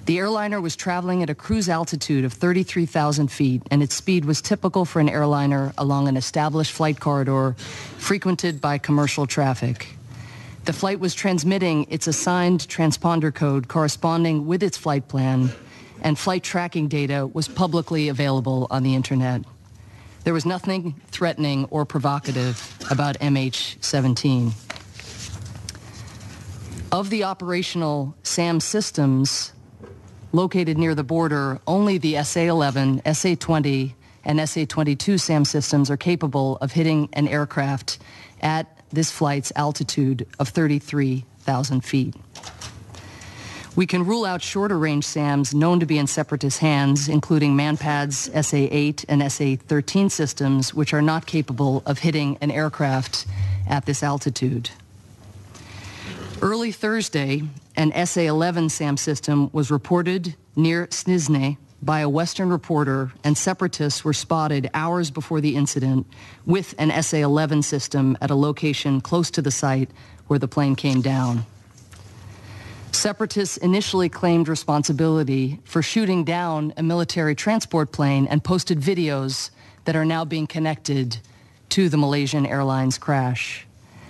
The airliner was traveling at a cruise altitude of 33,000 feet, and its speed was typical for an airliner along an established flight corridor frequented by commercial traffic. The flight was transmitting its assigned transponder code corresponding with its flight plan, and flight tracking data was publicly available on the internet. There was nothing threatening or provocative about MH17. Of the operational SAM systems located near the border, only the SA-11, SA-20, and SA-22 SAM systems are capable of hitting an aircraft at this flight's altitude of 33,000 feet. We can rule out shorter range SAMs known to be in separatist hands, including Manpad's SA-8 and SA-13 systems, which are not capable of hitting an aircraft at this altitude. Early Thursday, an SA-11 SAM system was reported near Snizne by a Western reporter, and separatists were spotted hours before the incident with an SA-11 system at a location close to the site where the plane came down. Separatists initially claimed responsibility for shooting down a military transport plane and posted videos that are now being connected to the Malaysian Airlines crash.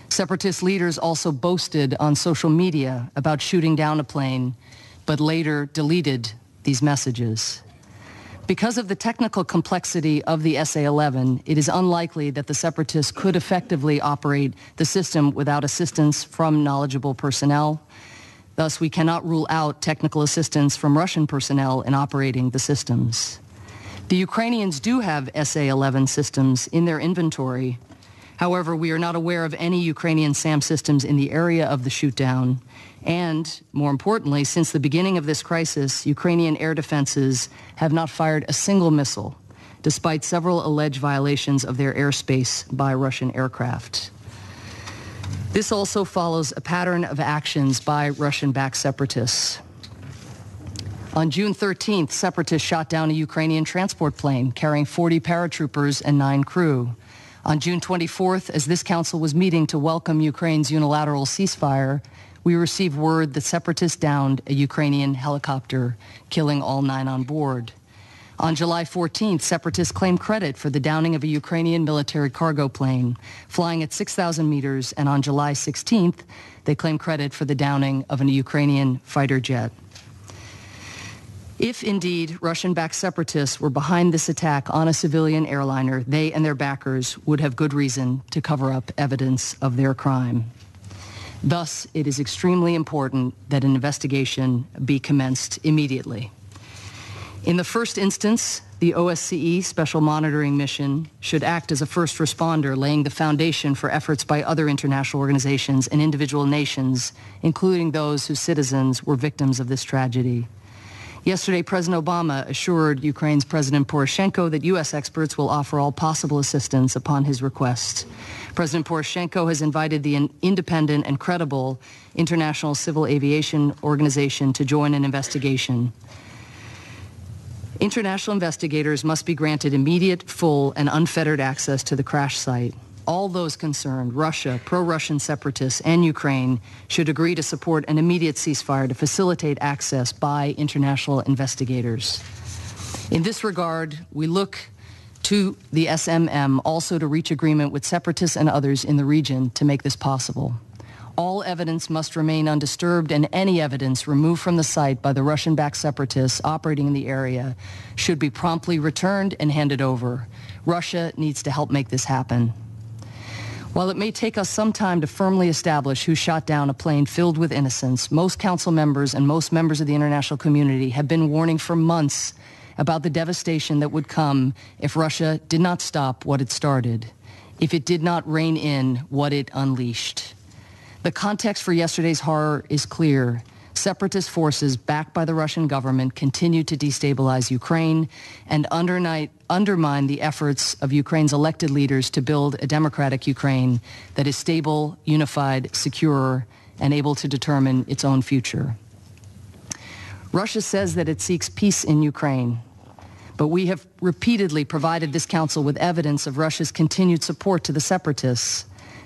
Separatist leaders also boasted on social media about shooting down a plane, but later deleted these messages. Because of the technical complexity of the SA-11, it is unlikely that the separatists could effectively operate the system without assistance from knowledgeable personnel. Thus, we cannot rule out technical assistance from Russian personnel in operating the systems. The Ukrainians do have SA-11 systems in their inventory. However, we are not aware of any Ukrainian SAM systems in the area of the shootdown. And, more importantly, since the beginning of this crisis, Ukrainian air defenses have not fired a single missile, despite several alleged violations of their airspace by Russian aircraft. This also follows a pattern of actions by Russian-backed separatists. On June 13th, separatists shot down a Ukrainian transport plane carrying 40 paratroopers and 9 crew. On June 24th, as this council was meeting to welcome Ukraine's unilateral ceasefire, we received word that separatists downed a Ukrainian helicopter, killing all 9 on board. On July 14th, separatists claimed credit for the downing of a Ukrainian military cargo plane flying at 6,000 meters, and on July 16th, they claimed credit for the downing of a Ukrainian fighter jet. If indeed Russian-backed separatists were behind this attack on a civilian airliner, they and their backers would have good reason to cover up evidence of their crime. Thus, it is extremely important that an investigation be commenced immediately. In the first instance, the OSCE Special Monitoring Mission should act as a first responder, laying the foundation for efforts by other international organizations and individual nations, including those whose citizens were victims of this tragedy. Yesterday, President Obama assured Ukraine's President Poroshenko that U.S. experts will offer all possible assistance upon his request. President Poroshenko has invited the independent and credible International Civil Aviation Organization to join an investigation. International investigators must be granted immediate, full, and unfettered access to the crash site. All those concerned, Russia, pro-Russian separatists, and Ukraine, should agree to support an immediate ceasefire to facilitate access by international investigators. In this regard, we look to the SMM also to reach agreement with separatists and others in the region to make this possible. All evidence must remain undisturbed, and any evidence removed from the site by the Russian-backed separatists operating in the area should be promptly returned and handed over. Russia needs to help make this happen. While it may take us some time to firmly establish who shot down a plane filled with innocents, most council members and most members of the international community have been warning for months about the devastation that would come if Russia did not stop what it started, if it did not rein in what it unleashed. The context for yesterday's horror is clear. Separatist forces backed by the Russian government continue to destabilize Ukraine and undermine the efforts of Ukraine's elected leaders to build a democratic Ukraine that is stable, unified, secure, and able to determine its own future. Russia says that it seeks peace in Ukraine, but we have repeatedly provided this council with evidence of Russia's continued support to the separatists.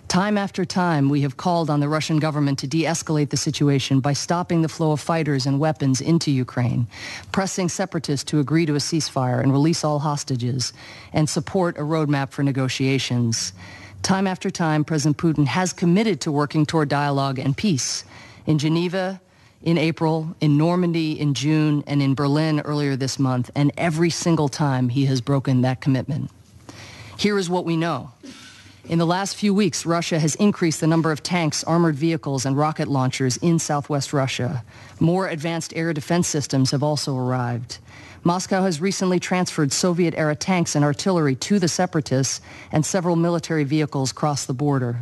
Time after time, we have called on the Russian government to de-escalate the situation by stopping the flow of fighters and weapons into Ukraine, pressing separatists to agree to a ceasefire and release all hostages, and support a roadmap for negotiations. Time after time, President Putin has committed to working toward dialogue and peace. In Geneva, in April, in Normandy in June, and in Berlin earlier this month, and every single time he has broken that commitment. Here is what we know. In the last few weeks, Russia has increased the number of tanks, armored vehicles, and rocket launchers in southwest Russia. More advanced air defense systems have also arrived. Moscow has recently transferred Soviet-era tanks and artillery to the separatists, and several military vehicles crossed the border.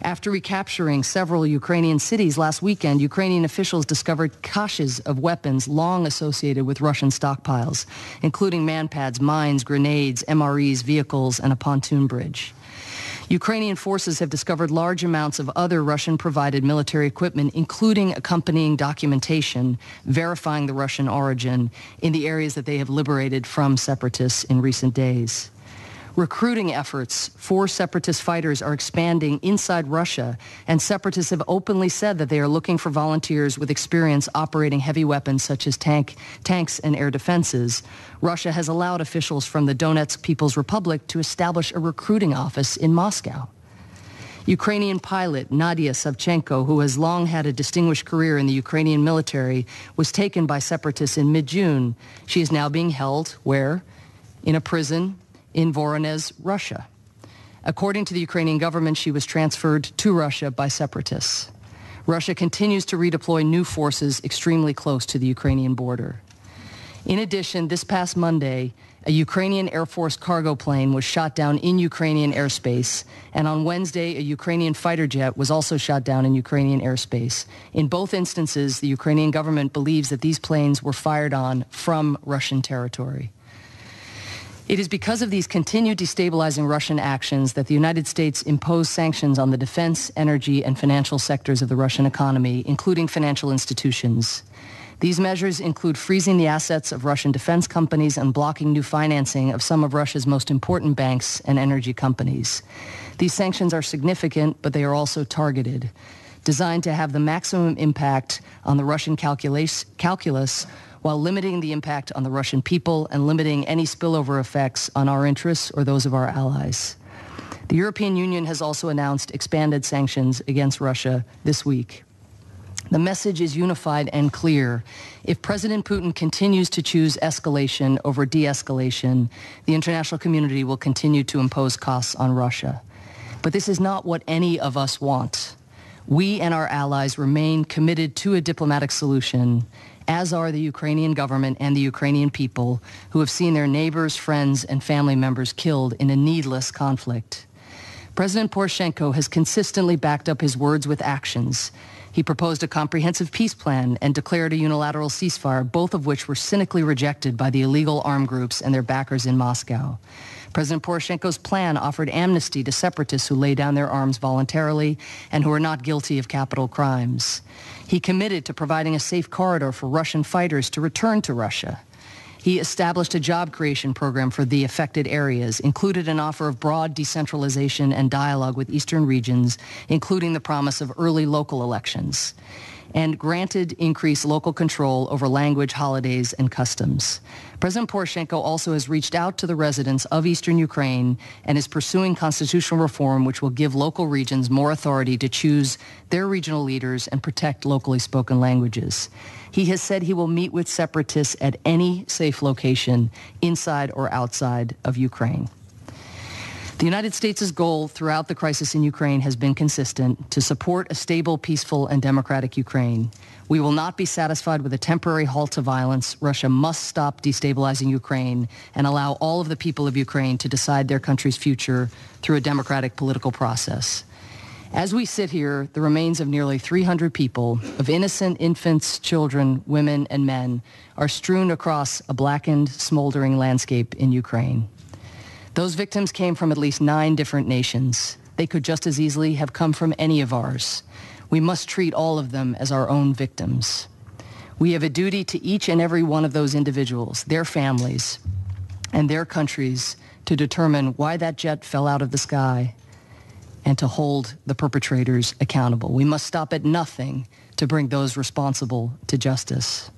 After recapturing several Ukrainian cities last weekend, Ukrainian officials discovered caches of weapons long associated with Russian stockpiles, including manpads, mines, grenades, MREs, vehicles, and a pontoon bridge. Ukrainian forces have discovered large amounts of other Russian-provided military equipment, including accompanying documentation verifying the Russian origin in the areas that they have liberated from separatists in recent days. Recruiting efforts for separatist fighters are expanding inside Russia, and separatists have openly said that they are looking for volunteers with experience operating heavy weapons such as tanks and air defenses. Russia has allowed officials from the Donetsk People's Republic to establish a recruiting office in Moscow. Ukrainian pilot Nadia Savchenko, who has long had a distinguished career in the Ukrainian military, was taken by separatists in mid-June. She is now being held, where? In a prison in Voronezh, Russia. According to the Ukrainian government, she was transferred to Russia by separatists. Russia continues to redeploy new forces extremely close to the Ukrainian border. In addition, this past Monday, a Ukrainian Air Force cargo plane was shot down in Ukrainian airspace, and on Wednesday, a Ukrainian fighter jet was also shot down in Ukrainian airspace. In both instances, the Ukrainian government believes that these planes were fired on from Russian territory. It is because of these continued destabilizing Russian actions that the United States imposed sanctions on the defense, energy, and financial sectors of the Russian economy, including financial institutions. These measures include freezing the assets of Russian defense companies and blocking new financing of some of Russia's most important banks and energy companies. These sanctions are significant, but they are also targeted, designed to have the maximum impact on the Russian calculus while limiting the impact on the Russian people and limiting any spillover effects on our interests or those of our allies. The European Union has also announced expanded sanctions against Russia this week. The message is unified and clear. If President Putin continues to choose escalation over de-escalation, the international community will continue to impose costs on Russia. But this is not what any of us want. We and our allies remain committed to a diplomatic solution, as are the Ukrainian government and the Ukrainian people, who have seen their neighbors, friends, and family members killed in a needless conflict. President Poroshenko has consistently backed up his words with actions. He proposed a comprehensive peace plan and declared a unilateral ceasefire, both of which were cynically rejected by the illegal armed groups and their backers in Moscow. President Poroshenko's plan offered amnesty to separatists who lay down their arms voluntarily and who are not guilty of capital crimes. He committed to providing a safe corridor for Russian fighters to return to Russia. He established a job creation program for the affected areas, included an offer of broad decentralization and dialogue with eastern regions, including the promise of early local elections, and granted increased local control over language, holidays, and customs. President Poroshenko also has reached out to the residents of eastern Ukraine and is pursuing constitutional reform which will give local regions more authority to choose their regional leaders and protect locally spoken languages. He has said he will meet with separatists at any safe location inside or outside of Ukraine. The United States' goal throughout the crisis in Ukraine has been consistent: to support a stable, peaceful, and democratic Ukraine. We will not be satisfied with a temporary halt to violence. Russia must stop destabilizing Ukraine and allow all of the people of Ukraine to decide their country's future through a democratic political process. As we sit here, the remains of nearly 300 people, of innocent infants, children, women, and men, are strewn across a blackened, smoldering landscape in Ukraine. Those victims came from at least 9 different nations. They could just as easily have come from any of ours. We must treat all of them as our own victims. We have a duty to each and every one of those individuals, their families, and their countries to determine why that jet fell out of the sky, and to hold the perpetrators accountable. We must stop at nothing to bring those responsible to justice.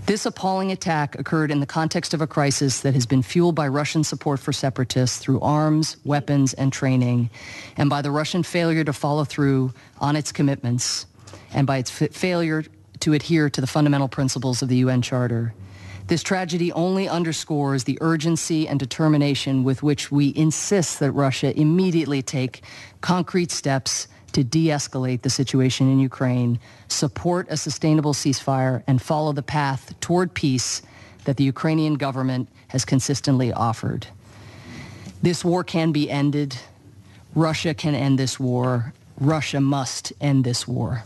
This appalling attack occurred in the context of a crisis that has been fueled by Russian support for separatists through arms, weapons, and training, and by the Russian failure to follow through on its commitments, and by its failure to adhere to the fundamental principles of the UN Charter. This tragedy only underscores the urgency and determination with which we insist that Russia immediately take concrete steps to de-escalate the situation in Ukraine, support a sustainable ceasefire, and follow the path toward peace that the Ukrainian government has consistently offered. This war can be ended. Russia can end this war. Russia must end this war.